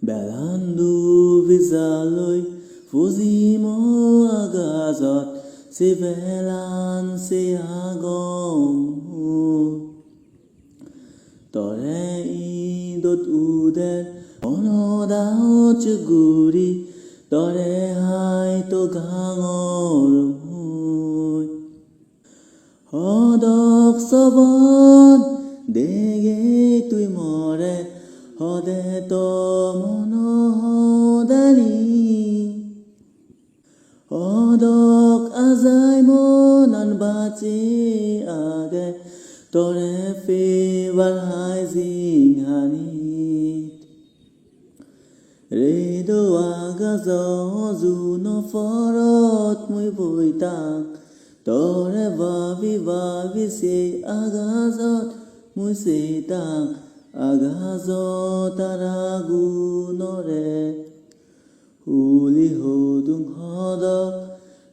বেলান্দু বিজালৈ ফুজিমো আগাজত সে বেলান সে আগম তৰে ঈদত উদেৰ অনদাও চুগুৰি তৰে হাই তো গাঙৰ মুই সদক চবন দেগে তুই মৰে সদে তো মনোহদানি সদক আজাই মনান বাচি আগে তৰে ফেবাৰ হাই জিঙানিত ৰেদো আগাজ জুন ফৰত মই বৈতাং তৰে ভাবি ভাবি সে আগাজত মই চেতাং আগাজ তাৰা গুণৰে হুলি হদুং সদক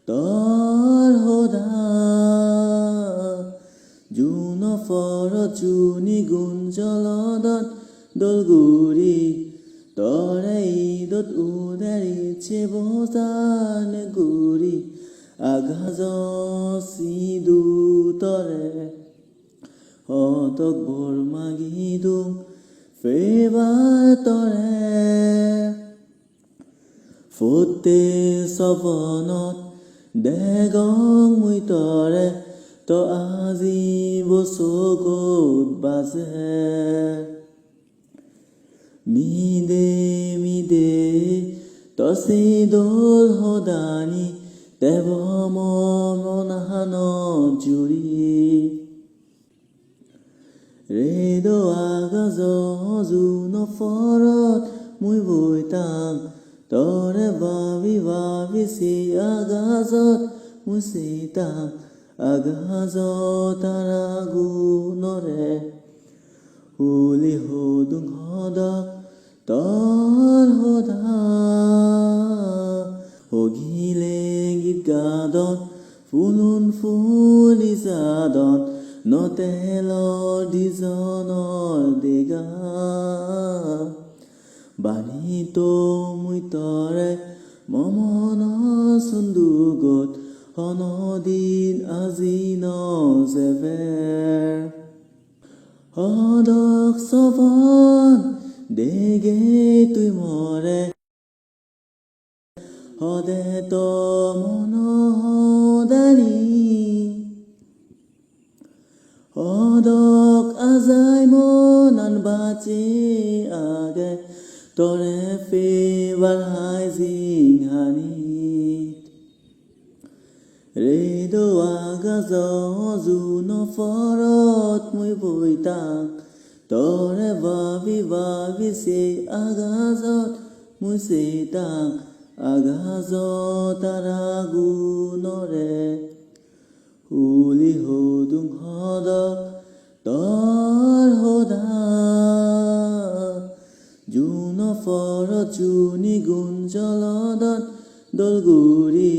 তৰ সদা জুন ফৰত জুনি গুঞ্জলদত দলগুৰি তৰে ঈদত উদাৰিছে বজান গুৰি আগাজ চিদু তৰে সতক বৰ মাগিদুং ফেবাৰ তৰে ফুটে চবনত দেগং মুই তৰে তো আজি বছগত বাজে মিদে মিদে তসি দোল সদানি দেৱ মনাহান জুৰি ৰেদো আগাজ জুন ফৰত মুই বৈতাং তৰে ভাবি ভাবি সে আগাজত মুই চেতাং আগাজ তাৰা গুণৰে হুলি হদুং সদক তৰ সদা হগিলে গীত গাদন ফুলুন ফুলি চাদন নতেলৰ দিজনৰ দেগা বাণী তো মুই তৰে মমন চন্দুগত সনদিন আজি নজেবেৰ সদক চবন দেগে তুই মৰে সদে তো মনোহদানি সদক আজাই মনান বাচি আগে তৰে ফেবাৰ হাই জিঙানিত ৰেদো আগাজ জুন ফৰত মই বৈতাং তৰে ভাবি ভাবি সে আগাজত মই চেতাং আগাজ তাৰা গুণৰে হুলি হদুং সদক তৰ সদা জুন ফৰত জুনি গুঞ্জলদত দলগুৰি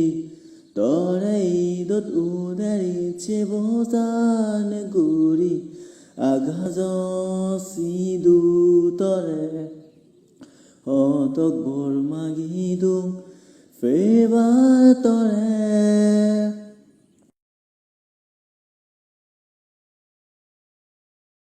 তৰে ঈদত উদাৰিছে বজান গুৰি আগাজ চিদু তৰে সতক বৰ মাগিদুং ফেবাৰ তৰে